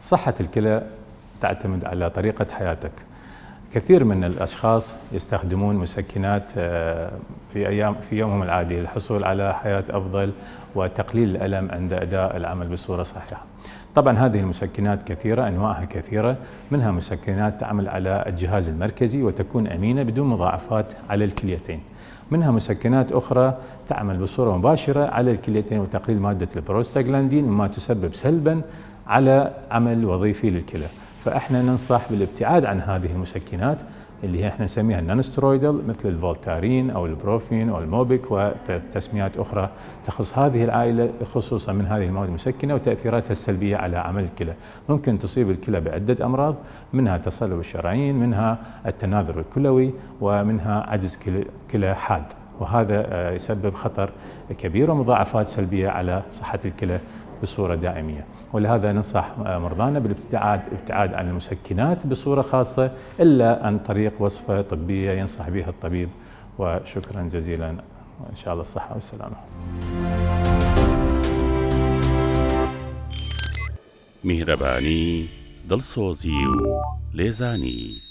صحة الكلى تعتمد على طريقة حياتك. كثير من الأشخاص يستخدمون مسكنات في يومهم العادي للحصول على حياة أفضل وتقليل الألم عند أداء العمل بصورة صحيحة. طبعا هذه المسكنات كثيرة، أنواعها كثيرة، منها مسكنات تعمل على الجهاز المركزي وتكون أمينة بدون مضاعفات على الكليتين. منها مسكنات أخرى تعمل بصورة مباشرة على الكليتين وتقليل مادة البروستاغلاندين مما تسبب سلبا على عمل وظيفي للكلى. فإحنا ننصح بالابتعاد عن هذه المسكنات اللي هي احنا نسميها النونسترويدال مثل الفولتارين أو البروفين أو الموبيك وتسميات أخرى تخص هذه العائلة، خصوصا من هذه المواد المسكنة وتأثيراتها السلبية على عمل الكلى. ممكن تصيب الكلى بعدة أمراض، منها تصلب الشرايين، منها التناثر الكلوي، ومنها عجز كلى حاد، وهذا يسبب خطر كبير ومضاعفات سلبية على صحة الكلى بصورة دائمية. ولهذا ننصح مرضانا بالابتعاد عن المسكنات بصورة خاصة إلا عن طريق وصفة طبية ينصح بها الطبيب. وشكرا جزيلا، وإن شاء الله الصحة والسلامة. میهرەبانی دڵسۆزی و لێزانی